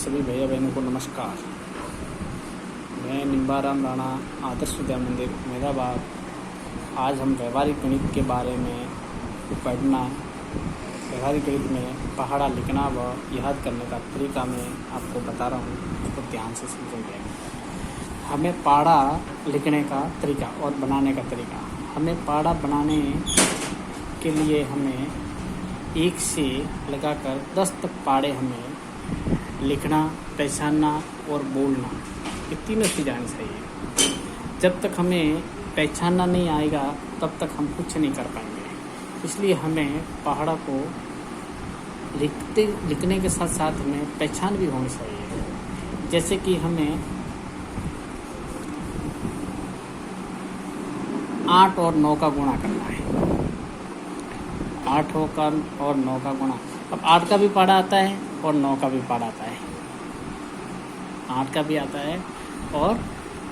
सभी भैया बहनों को नमस्कार। मैं निम्बाराम राणा, आदर्श विद्या मंदिर अहमदाबाद। आज हम व्यवहारिक गणित के बारे में पढ़ना, व्यवहारिक गणित में पहाड़ा लिखना व याद करने का तरीका मैं आपको बता रहा हूँ, उसको ध्यान से समझेंगे। हमें पहाड़ा लिखने का तरीका और बनाने का तरीका। हमें पहाड़ा बनाने के लिए हमें 1 से लगाकर 10 तक पहाड़े हमें लिखना, पहचानना और बोलना, ये तीनों चीज़ आनी चाहिए। जब तक हमें पहचानना नहीं आएगा तब तक हम कुछ नहीं कर पाएंगे। इसलिए हमें पहाड़ा को लिखने के साथ साथ हमें पहचान भी होनी चाहिए। जैसे कि हमें 8 और 9 का गुणा करना है। 8 और 9 का गुणा। अब 8 का भी पहाड़ा आता है और 9 का भी पहाड़ा आता है। 8 का भी आता है और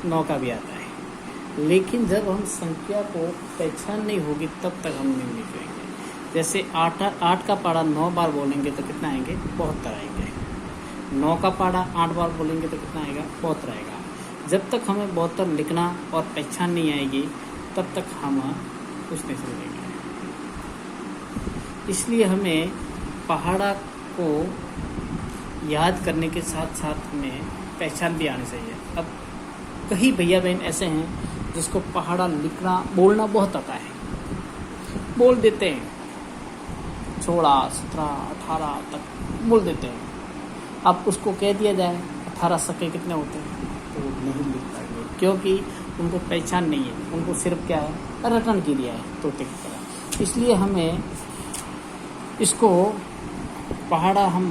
9 का भी आता है। लेकिन जब हम संख्या को पहचान नहीं होगी तब तक हम नहीं लिखेंगे। जैसे 8 का पहाड़ा 9 बार बोलेंगे तो कितना आएंगे? 72 आएंगे। 9 का पहाड़ा 8 बार बोलेंगे तो कितना आएगा? 72 आएगा। जब तक हमें 72 लिखना और पहचान नहीं आएगी तब तक हम कुछ नहीं समझेंगे। इसलिए हमें पहाड़ा को याद करने के साथ साथ हमें पहचान भी आनी चाहिए। अब कई भैया बहन ऐसे हैं जिसको पहाड़ा लिखना बोलना बहुत आता है, बोल देते हैं 16, 17, 18 तक बोल देते हैं। अब उसको कह दिया जाए 18 सके कितने होते हैं तो नहीं लिख पाएंगे, क्योंकि उनको पहचान नहीं है। उनको सिर्फ क्या है, रटन की दिया है तोते की तरह। इसलिए हमें इसको पहाड़ा हम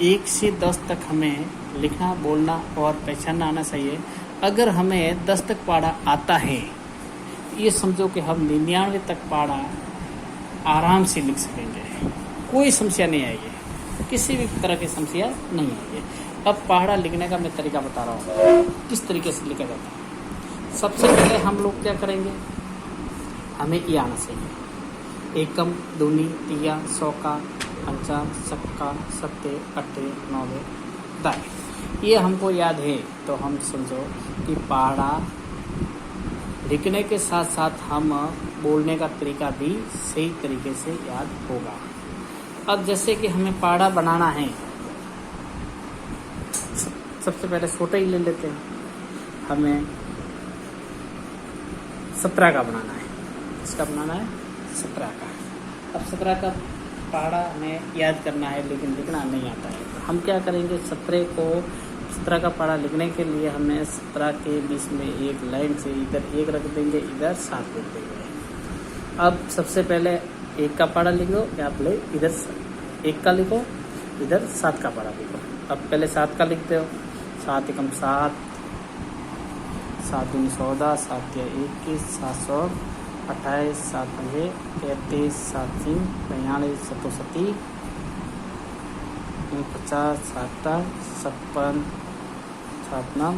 1 से 10 तक हमें लिखना, बोलना और पहचानना आना चाहिए। अगर हमें 10 तक पहाड़ा आता है, ये समझो कि हम 99 तक पहाड़ा आराम से लिख सकेंगे, कोई समस्या नहीं आएगी, किसी भी तरह की समस्या नहीं आएगी। अब पहाड़ा लिखने का मैं तरीका बता रहा हूँ किस तरीके से लिखा जाता है। सबसे पहले हम लोग क्या करेंगे, हमें ये आना चाहिए। एकम, दूनी, तिया, सौका, पंचा, सक्का, सत्ते, अट्ठे, नौवे, दाए। ये हमको याद है तो हम समझो कि पहाड़ा लिखने के साथ साथ हम बोलने का तरीका भी सही तरीके से याद होगा। अब जैसे कि हमें पहाड़ा बनाना है, सबसे पहले छोटा ही ले लेते हैं। हमें 17 का बनाना है। इसका बनाना है 17 का। अब 17 का पहाड़ा हमें याद करना है लेकिन लिखना नहीं आता है। तो हम क्या करेंगे, 17 का पहाड़ा लिखने के लिए हमें 17 के बीच में एक लाइन से इधर 1 रख देंगे, इधर 7 लिख देंगे। अब सबसे पहले 1 का पहाड़ा लिखो, या पहले इधर 1 का लिखो, इधर 7 का पहाड़ा लिखो। अब पहले 7 का लिखते हो। 7 एकम 7, 7 दूनी 14, 7 या 21, 7 28, 7 पंजे 33, 7 3 42, 7 50, 7 56, 7 9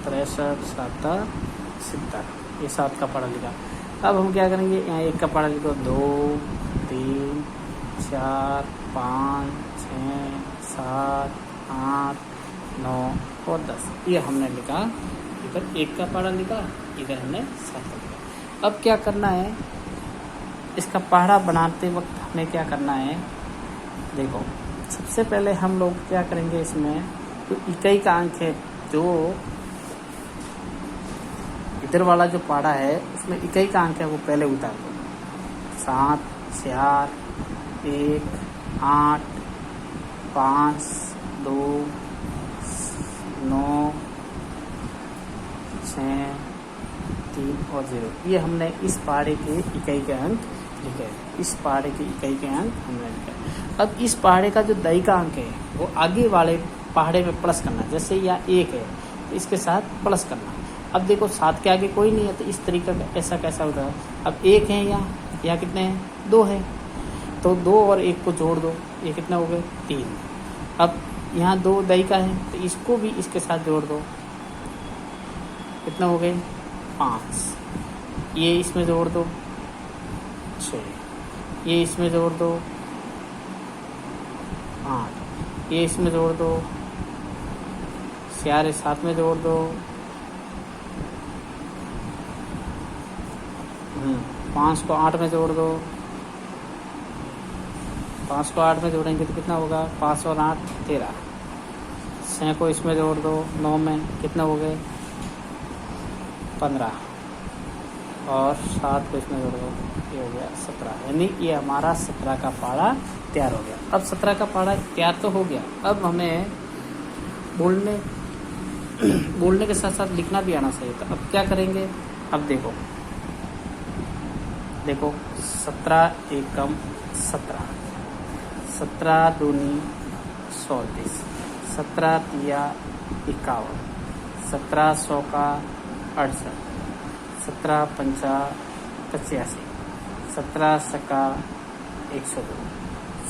63, 7 70। ये 7 का पहाड़ा लिखा। अब हम क्या करेंगे, यहाँ 1 का पहाड़ा लिखो। 2 3 4 5 6 7 8 9 और 10। ये हमने लिखा। इधर 1 का पहाड़ा लिखा, इधर हमने 7 का लिखा। अब क्या करना है, इसका पहाड़ा बनाते वक्त हमें क्या करना है, देखो सबसे पहले हम लोग क्या करेंगे, इसमें जो इकाई का अंक है, जो इधर वाला जो पहाड़ा है उसमें इकाई का अंक है वो पहले उतार दो। 7 4 1 8 5 2 9 6 3 और 0। ये हमने इस पहाड़े के इकाई के अंक लिखे। इस पहाड़े के इकाई के अंक हमने लिखे। अब इस पहाड़े का जो दई का अंक है वो आगे वाले पहाड़े में प्लस करना। जैसे यहाँ 1 है तो इसके साथ प्लस करना। अब देखो 7 के आगे कोई नहीं है तो इस तरीका का ऐसा कैसा होता है। अब 1 है, यहाँ कितने हैं? 2 है, तो 2 और 1 को जोड़ दो, ये कितना हो गए? 3। अब यहाँ 2 दई का है तो इसको भी इसके साथ जोड़ दो, कितना हो गए? 5। ये इसमें जोड़ दो 6, ये इसमें जोड़ दो 8, ये इसमें जोड़ दो, 4 7 में जोड़ दो, 5 को 8 में जोड़ दो, 5 को 8 में जोड़ेंगे तो कितना होगा, 5 और 8 13, 6 को इसमें जोड़ दो 9 में, कितना हो गए 15, और 7 को इसमें जोड़ दो, ये हो गया 17। यानी ये हमारा 17 का पारा तैयार हो गया। अब 17 का पारा तैयार तो हो गया, अब हमें बोलने के साथ साथ लिखना भी आना चाहिए। तो अब क्या करेंगे, अब देखो 17 एकम 17, 17 दूनी 34, 17 तिया 51, 17 100 का 68, 17 पंचा 85, 17 सका 102,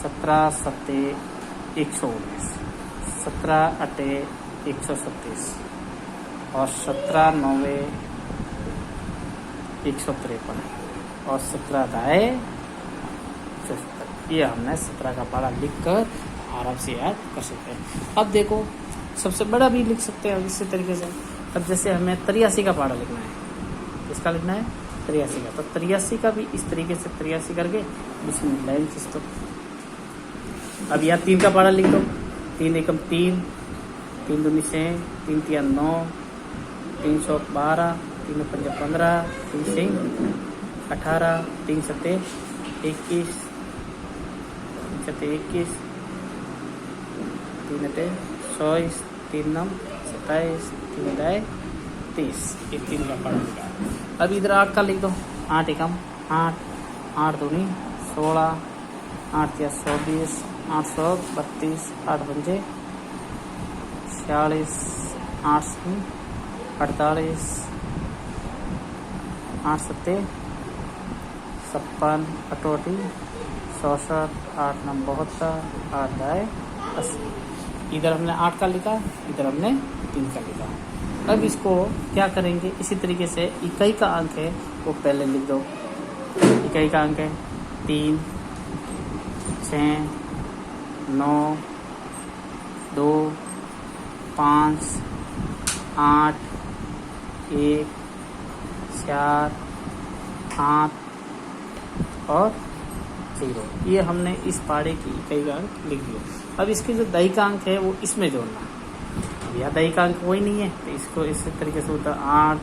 17 सत्ते 119, 17 अटे 137, और 17 नौवे 153, और 17 दाए 74। ये हमने 17 का पारा लिख कर आराम से याद कर सकते हैं। अब देखो सबसे बड़ा भी लिख सकते हैं इसी तरीके से। अब जैसे हमें 83 का पारा लिखना है, किसका लिखना है 83 का, तो 83 का भी इस तरीके से 83 करके बिस्मिल्लाह। तो अब यहाँ 3 का पारा लिख दो, 3 एकम 3, 3 दूनी 6, 3 तिया 9, 3 सौ 12, 3 पंजा 15, 3 सिंह 18, 3 सत्ते 21, 3 सत्ते 21, 3 अटे 24, 3 नम 27, 3 दाए 30। ये 3 का पारा लिखा। अब इधर 8 का लिख दो, 8 एकम 8, 8 दूनी 16, 8 तिया 24, 832, 8 पंजे 46, 8 48, 8 सत्ते 56, 88, 64, 8 नम 72, 8 दाए 80। इधर हमने 8 का लिखा, इधर हमने 3 का लिखा। अब इसको क्या करेंगे, इसी तरीके से इकाई का अंक है वो पहले लिख दो। इकाई का अंक है 3, 6, 9, 2, 5, 8, 1, 4, 8 और 0। ये हमने इस पारे की इकाई का अंक लिख दिया। अब इसके जो दही का अंक है वो इसमें जोड़ना। अब यह दही का अंक कोई नहीं है तो इसको इस तरीके से होता 8,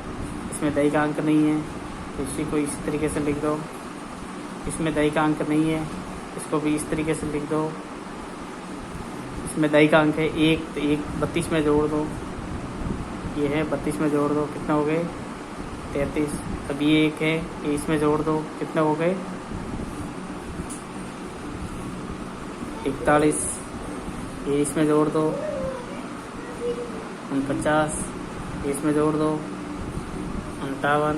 इसमें दही का अंक नहीं है तो इसी को इस तरीके से लिख दो। इसमें दही का अंक नहीं है, इसको भी इस तरीके से लिख दो। इसमें दही का अंक है 1, तो 1 32 में जोड़ दो, ये है 32 में जोड़ दो, कितना हो गए 33। अब ये 1 है, ये इसमें जोड़ दो, कितने हो गए 41। ये इसमें जोड़ दो 49, ये इसमें जोड़ दो 58,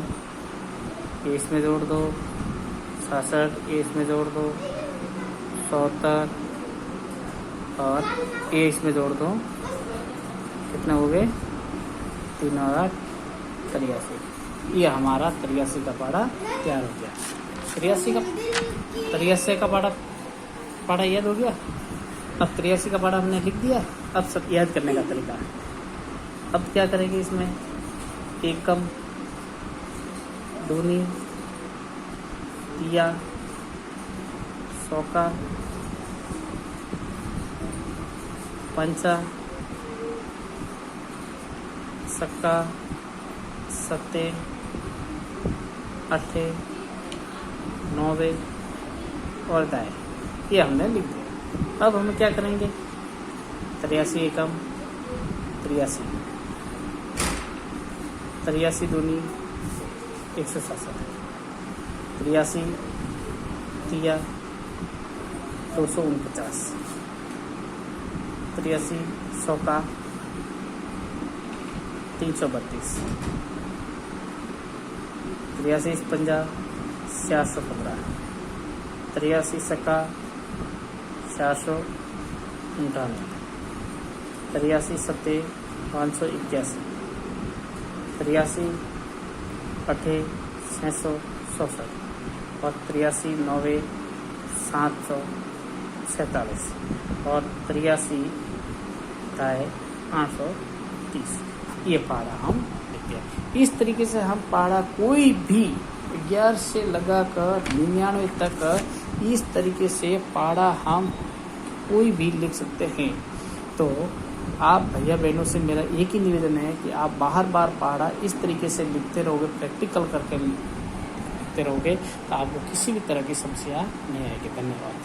ये इसमें जोड़ दो 67, ये इसमें जोड़ दो 74, और ये इसमें जोड़ दो, कितने हो गए 3 और 8 83। ये हमारा 83 का पारा तैयार हो गया। 83 का पारा याद हो गया। अब 83 का पारा हमने लिख दिया। अब सब याद करने का तरीका है। अब क्या करेंगे, इसमें एकम दूनी तिया 100 का पंचा सक्का सत्ते 8 9 और दाएँ, ये हमने लिख दिया। अब हम क्या करेंगे 83 एकम 83, 83 दूनी 167, 83 तिया 249, 83 100 का 332, 83 पंजा 415, 83 सका 498, 83 सत्ते 581, 83 अठे 667, और 83 9 700 47 और 83 दाएँ 830। ये पहाड़ा हम लिखते हैं। इस तरीके से हम पहाड़ा कोई भी 11 से लगाकर 99 तक इस तरीके से पहाड़ा हम कोई भी लिख सकते हैं। तो आप भैया बहनों से मेरा एक ही निवेदन है कि आप बार बार पहाड़ा इस तरीके से लिखते रहोगे, प्रैक्टिकल करके लिखते रहोगे, तो आपको किसी भी तरह की समस्या नहीं आएगी। धन्यवाद।